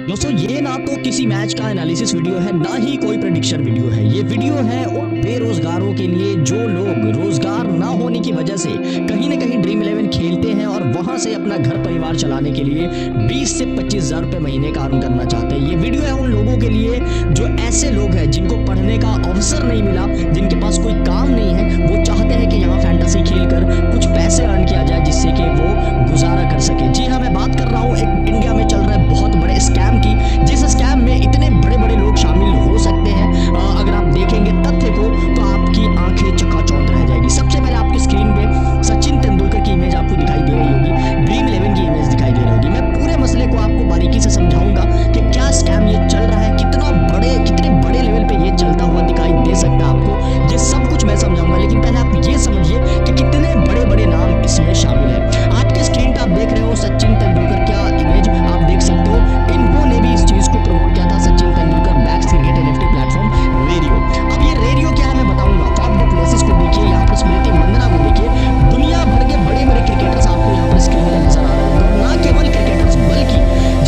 दोस्तों ये ना तो किसी मैच का एनालिसिस वीडियो है, ना ही कोई प्रेडिक्शन वीडियो है। ये वीडियो है उन बेरोजगारों के लिए जो लोग रोजगार ना होने की वजह से कहीं ना कहीं ड्रीम 11 खेलते हैं और वहां से अपना घर परिवार चलाने के लिए 20 से 25 हजार रुपए महीने का अर्न करना चाहते हैं। ये वीडियो है उन लोगों के लिए जो ऐसे लोग हैं जिनको पढ़ने का अवसर नहीं मिला, जिनके पास कोई काम नहीं है, वो चाहते हैं कि यहाँ फैंटेसी खेलकर कुछ पैसे अर्न किया जाए जिससे कि वो गुजारा कर सके। जी हाँ, मैं बात कर रहा हूँ एक इंडिया में चल रहा है बहुत बड़े स्कैम की, जिस स्कैम में इतने बड़े बड़े लोग शामिल हो सकते हैं। अगर आप देखेंगे तथ्य को तो आपकी आंखें चकाचौंध रह जाएगी। सबसे पहले आपकी स्क्रीन पे सचिन तेंदुलकर की इमेज आपको दिखाई दे रही होगी, ड्रीम 11 की इमेज दिखाई दे रही होगी। मैं पूरे मसले को आपको बारीकी से समझाऊंगा कि क्या स्कैम ये चल रहा है, कितने बड़े लेवल पे ये चलता हुआ दिखाई दे सकता है आपको। ये सब कुछ मैं समझाऊंगा, लेकिन पहले आप ये समझिए कि कितने बड़े बड़े नाम इसमें शामिल है। आपके स्क्रीन पे आप देख रहे हो सचिन तेंदुलकर का इमेज, आप देख सकते हो इन्होंने भी इस चीज को प्रमोट किया था, Sachin Tendulkar backs cricket NFT platform radio. अब ये रेडियो क्या है मैं बताऊंगा। फॉर्म द प्लेसेस को देखिए, यहाँ पर स्मृति मंदना को देखिए, दुनिया भर के बड़े बड़े क्रिकेटर्स आपको यहाँ पर स्क्रीन पर नजर आ रहे हैं। और ना केवल क्रिकेटर्स बल्कि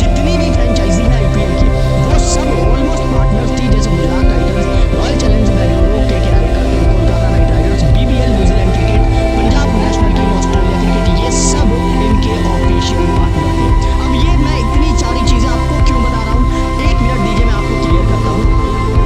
जितनी भी फ्रेंचाइजी है आईपीएल की, वो सब ऑलमोस्ट पार्टनर्स थी, जैसे Gujarat Titans, royal Challengers Bengaluru, KKR, Kolkata night Riders, BBL New Zealand cricket, Punjab national team, Australia cricket, ये सब इनके ऑफिशियल पार्टनर थे। अब ये मैं इतनी सारी चीजें आपको क्यों बता रहा हूँ, एक मिनट दीजिए मैं आपको क्लियर करता हूँ।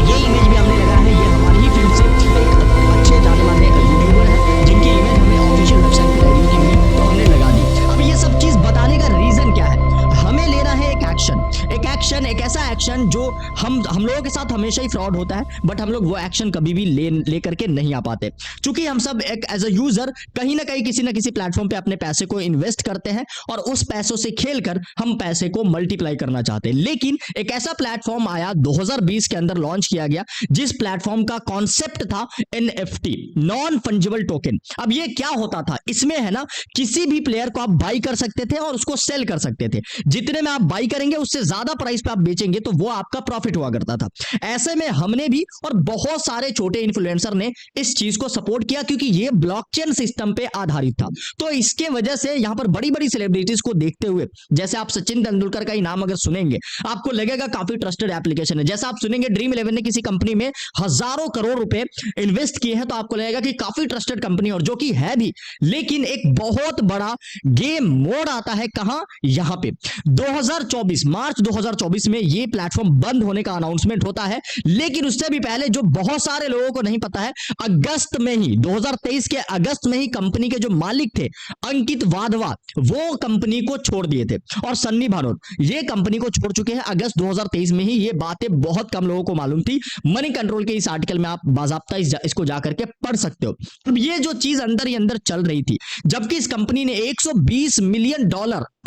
ये इमेज भी हमने लगा है, ये हमारी ही फील्ड से एक अच्छे जाने माने यूट्यूबर है जिनकी इमेज हमने ऑफिशियल वेबसाइट पे रेडियो की मिली तो हमने लगा दी। अब ये सब चीज बताने का रीजन क्या है, हमें लेना है एक एक्शन, एक ऐसा एक्शन जो हम लोगों के साथ हमेशा ही फ्रॉड होता है, बट हम लोग वो एक्शन कभी भी ले करके नहीं आ पाते। क्योंकि हम सब एक एज अ यूजर कहीं ना कहीं किसी ना किसी प्लेटफॉर्म पे अपने पैसे को इन्वेस्ट करते हैं और उस पैसों से खेलकर हम पैसे को मल्टीप्लाई करना चाहते हैं। लेकिन एक ऐसा प्लेटफॉर्म आया 2020 के अंदर लॉन्च किया गया, जिस प्लेटफॉर्म का कॉन्सेप्ट था एनएफटी, नॉन फंजिबल टोकन। अब ये क्या होता था, इसमें है ना किसी भी प्लेयर को आप बाई कर सकते थे और उसको सेल कर सकते थे। जितने में आप बाई करेंगे उससे ज्यादा प्राइस पे आप बेचेंगे तो वो आपका प्रॉफिट हुआ करता था। ऐसे में हमने भी और बहुत सारे छोटे इन्फ्लुएंसर ने इस चीज को सपोर्ट किया, क्योंकि ये ब्लॉकचेन सिस्टम पे आधारित था। तो इसके वजह से यहां पर बड़ी बड़ी सेलिब्रिटीज को देखते हुए, जैसे आप सचिन तेंदुलकर का ही नाम अगर सुनेंगे आपको लगेगा काफी ट्रस्टेड एप्लीकेशन है। जैसा आप सुनेंगे ड्रीम 11 ने किसी कंपनी में हजारों करोड़ रुपए इन्वेस्ट किए हैं तो आपको लगेगा कि काफी ट्रस्टेड कंपनी, और जो कि है भी। लेकिन एक बहुत बड़ा गेम मोड आता है कहां, यहां पे 2024 मार्च 2024 में ये प्लेटफॉर्म बंद होने का अनाउंसमेंट होता है। लेकिन उससे भी पहले, जो बहुत सारे लोगों को नहीं पता है, अगस्त में ही 2023 के अगस्त में ही कंपनी के जो मालिक थे अंकित वाधवा, वो कंपनी को छोड़ दिए थे, और सन्नी भानोट ये कंपनी को छोड़ चुके हैं अगस्त 2023 में ही। ये बातें बहुत कम लोगों को मालूम थी। मनी कंट्रोल के इस आर्टिकल में आप बाजाबता इसको जाकर के पढ़ सकते हो। अब ये जो चीज अंदर ही अंदर चल रही थी, जबकि इस कंपनी ने $120 मिलियन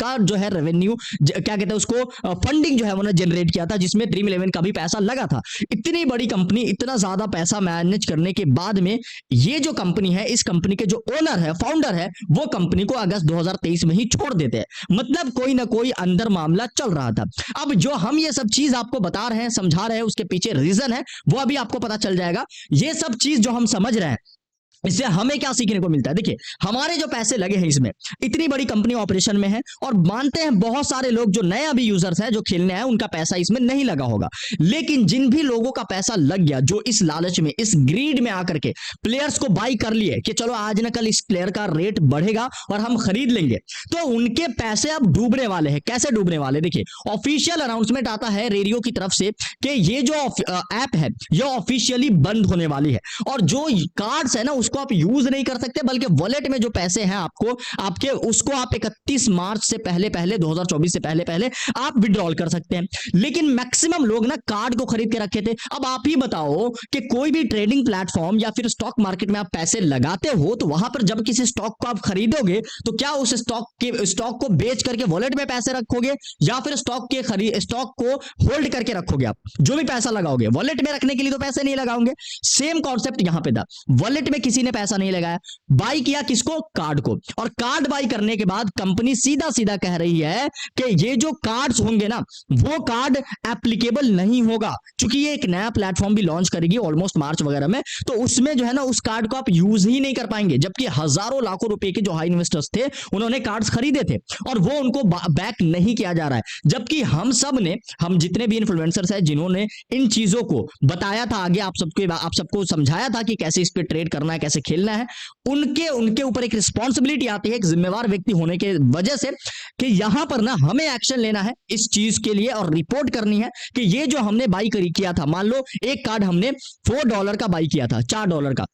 का जो है रेवेन्यू, क्या कहते हैं उसको, फंडिंग जो है उन्होंने जनरेट किया था, जिसमें ड्रीम 11 का भी पैसा लगा था। इतनी बड़ी कंपनी, इतना ज्यादा पैसा मैनेज करने के बाद में ये जो कंपनी है, इस कंपनी के जो ओनर है, फाउंडर है, वो कंपनी को अगस्त 2023 में ही छोड़ देते हैं। मतलब कोई ना कोई अंदर मामला चल रहा था। अब जो हम ये सब चीज आपको बता रहे हैं, समझा रहे हैं, उसके पीछे रीजन है वो अभी आपको पता चल जाएगा। ये सब चीज जो हम समझ रहे हैं, इससे हमें क्या सीखने को मिलता है। देखिए, हमारे जो पैसे लगे हैं इसमें, इतनी बड़ी कंपनी ऑपरेशन में है, और मानते हैं बहुत सारे लोग जो नए अभी यूजर्स हैं जो खेलने आए, उनका पैसा इसमें नहीं लगा होगा। लेकिन जिन भी लोगों का पैसा लग गया, जो इस लालच में, इस ग्रीड में आकर के प्लेयर्स को बाई कर लिए कि चलो आज ना कल इस प्लेयर का रेट बढ़ेगा और हम खरीद लेंगे, तो उनके पैसे अब डूबने वाले हैं। कैसे डूबने वाले, देखिए ऑफिशियल अनाउंसमेंट आता है रेडियो की तरफ से कि ये जो ऐप है ये ऑफिशियली बंद होने वाली है, और जो कार्ड्स है ना उसको आप यूज नहीं कर सकते, बल्कि वॉलेट में जो पैसे हैं आपके उसको आप 31 मार्च से पहले 2024 से पहले आप विड्रॉल कर सकते हैं। लेकिन मैक्सिमम लोग ना कार्ड को खरीद के रखे थे। अब आप ही बताओ कि कोई भी ट्रेडिंग प्लेटफॉर्म या फिर स्टॉक मार्केट में आप पैसे लगाते हो, तो वहां पर जब किसी स्टॉक को आप खरीदोगे तो क्या उस स्टॉक को बेच करके वॉलेट में पैसे रखोगे, या फिर स्टॉक को होल्ड करके रखोगे? आप जो भी पैसा लगाओगे वॉलेट में रखने के लिए तो पैसे नहीं लगाओगे। सेम कॉन्सेप्ट यहां पे था, वॉलेट में किसी ने पैसा नहीं लगाया, बाई किया किसको? कार्ड को। और कार्ड बाई करने के बाद कंपनी सीधा सीधा कह रही है कि ये जो कार्ड्स होंगे ना वो कार्ड एप्लीकेबल नहीं होगा, क्योंकि ये एक नया प्लेटफॉर्म भी लॉन्च करेगी ऑलमोस्ट मार्च वगैरह में, तो उसमें जो है ना उस कार्ड को आप यूज ही नहीं कर पाएंगे। जबकि हजारों लाखों रुपए के जो हाई इन्वेस्टर्स थे उन्होंने कार्ड्स खरीदे थे और वो उनको बैक नहीं किया जा रहा है। जबकि हम सब ने, हम जितने भी इन्फ्लुएंसर्स हैं जिन्होंने इन चीजों को बताया था आगे, आप सबको समझाया था कि कैसे इस पे ट्रेड करना है, कैसे खेलना है, उनके ऊपर एक रिस्पॉन्सिबिलिटी आती है एक जिम्मेवार व्यक्ति होने के वजह से कि यहां पर ना हमें एक्शन लेना है इस चीज के लिए और रिपोर्ट करनी है कि ये जो हमने बाई किया था, मान लो एक कार्ड हमने $4 का बाई किया था, $4 का,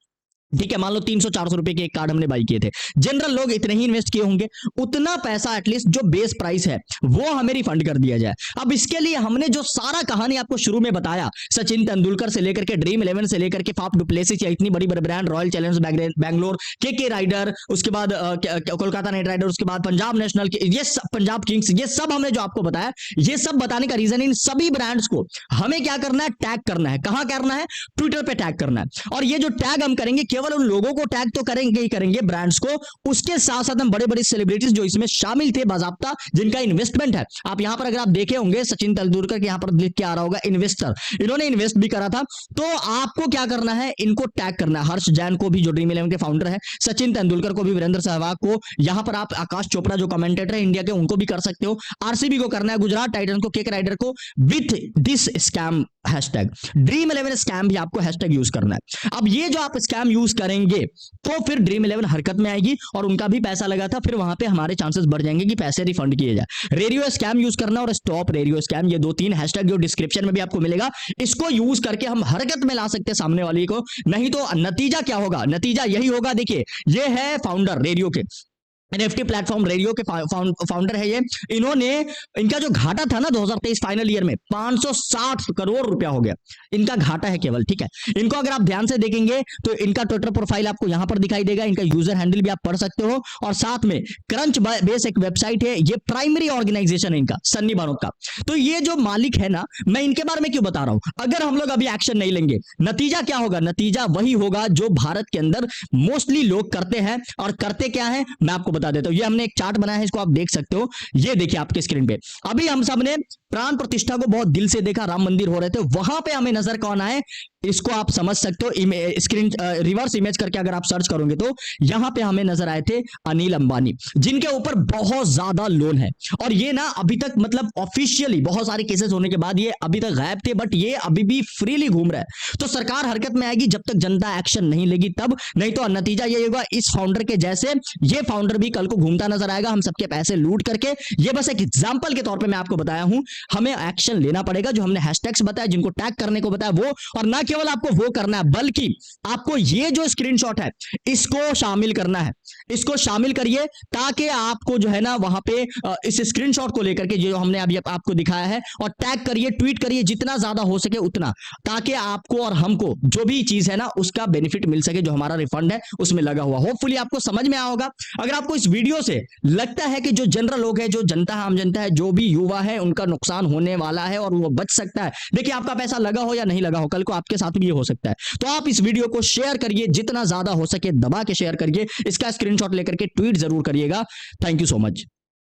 ठीक है, मान लो 300-400 रुपए के एक कार्ड हमने बाई किए थे। जनरल लोग इतने ही इन्वेस्ट किए होंगे, उतना पैसा एटलीस्ट जो बेस प्राइस है वो हमें रिफंड कर दिया जाए। अब इसके लिए हमने जो सारा कहानी आपको शुरू में बताया, सचिन तेंदुलकर से लेकर के ड्रीम 11 से लेकर के फाफ डुप्लेसिस या इतनी बड़ी बड़ी ब्रांड, रॉयल चैलेंजर्स बैंगलोर, के राइडर, उसके बाद कोलकाता नाइट राइडर, उसके बाद पंजाब नेशनल, ये पंजाब किंग्स, ये सब हमने जो आपको बताया, ये सब बताने का रीजन इन सभी ब्रांड्स को हमें क्या करना है? टैग करना है। कहां करना है? ट्विटर पे टैग करना है। और ये जो टैग हम करेंगे केवल उन लोगों को टैग तो करेंगे ही करेंगे, ब्रांड्स को, उसके साथ साथ हम बड़े बड़े सेलिब्रिटीज जो इसमें शामिल थे बाजाप्ता, जिनका इन्वेस्टमेंट है, आप यहां पर अगर आप देखे होंगे सचिन तेंदुलकर के यहां पर लिख के आ रहा होगा इन्वेस्टर, इन्होंने इन्वेस्ट भी करा था, तो आपको क्या करना है? इनको टैग करना है। हर्ष जैन को भी जो ड्रीम 11 के फाउंडर है, सचिन तेंदुलकर को भी, वीरेंद्र सहवाग को, यहां पर आप आकाश चोपड़ा जो कमेंटेटर है इंडिया के, उनको भी कर सकते हो, आरसीबी को करना है, गुजरात टाइटंस को, के राइडर को, with this scam hashtag, dream 11 scam भी आपको हैशटैग यूज करना है। अब ये जो आप स्कैम यूज करेंगे तो फिर ड्रीम 11 हरकत में आएगी और उनका भी पैसा लगा था, फिर वहां पे हमारे चांसेस बढ़ जाएंगे कि पैसे रिफंड किए जाए। रेडियो स्कैम यूज करना और स्टॉप रेडियो स्कैम, ये 2-3 हैशटैग जो डिस्क्रिप्शन में भी आपको मिलेगा, इसको यूज करके हम हरकत में ला सकते हैं सामने वाली को। नहीं तो नतीजा क्या होगा? नतीजा यही होगा, देखिए ये है फाउंडर रेडियो के, एनएफटी प्लेटफॉर्म रेडियो के फाउंडर है ये, इन्होंने, इनका जो घाटा था ना 2023 फाइनल ईयर में 560 करोड़ रुपया हो गया इनका घाटा है केवल, ठीक है। इनको अगर आप ध्यान से देखेंगे तो इनका ट्विटर प्रोफाइल आपको यहां पर दिखाई देगा, इनका यूजर हैंडल भी आप पढ़ सकते हो, और साथ में क्रंच बेस एक वेबसाइट है, ये प्राइमरी ऑर्गेनाइजेशन है इनका, सन्नी बानोट का। तो ये जो मालिक है ना, मैं इनके बारे में क्यों बता रहा हूं, अगर हम लोग अभी एक्शन नहीं लेंगे नतीजा क्या होगा? नतीजा वही होगा जो भारत के अंदर मोस्टली लोग करते हैं, और करते क्या है मैं आपको बता देता हूं। ये हमने एक चार्ट बनाया है, इसको आप देख सकते हो, ये देखिए आपके स्क्रीन पे। अभी हम सब ने प्राण प्रतिष्ठा को बहुत दिल से देखा, राम मंदिर हो रहे थे, वहां पे हमें नजर कौन आए, इसको आप समझ सकते हो, स्क्रीन रिवर्स इमेज करके अगर आप सर्च करोगे तो यहां पे हमें नजर आए थे अनिल अंबानी, जिनके ऊपर बहुत ज्यादा लोन है, और ये ना अभी तक मतलब ऑफिशियली बहुत सारे केसेस होने के बाद ये अभी तक गायब थे, बट ये अभी भी फ्रीली घूम रहा है। तो सरकार हरकत में आएगी जब तक जनता एक्शन नहीं लेगी तब, नहीं तो नतीजा ये होगा इस फाउंडर के जैसे ये फाउंडर भी कल को घूमता नजर आएगा, हम सबके पैसे लूट करके। ये बस एक एग्जांपल के तौर पे मैं आपको बताया हूं, हमें एक्शन लेना पड़ेगा, जो हमने हैशटैग्स बताया, जिनको टैग करने को बताया वो, और ना केवल आपको वो करना है बल्कि आपको ये जो स्क्रीनशॉट है इसको शामिल करना है, इसको शामिल करिए, ताकि आपको जो है ना वहां पे इस स्क्रीनशॉट को लेकर के जो हमने अभी आपको दिखाया है, और टैग करिए, ट्वीट करिए, जितना ज्यादा हो सके उतना, ताकि आपको और हमको जो भी चीज है ना उसका बेनिफिट मिल सके, जो हमारा रिफंड है उसमें लगा हुआ। होपफुली आपको समझ में आया होगा। अगर आपको इस वीडियो से लगता है कि जो जनरल लोग है, जो जनता है, आम जनता है, जो भी युवा है, उनका नुकसान होने वाला है और वो बच सकता है, देखिए आपका पैसा लगा हो या नहीं लगा हो, कल को आपके साथ भी ये हो सकता है, तो आप इस वीडियो को शेयर करिए, जितना ज्यादा हो सके दबा के शेयर करिए, इसका स्क्रीनशॉट लेकर के ट्वीट जरूर करिएगा। Thank you so much.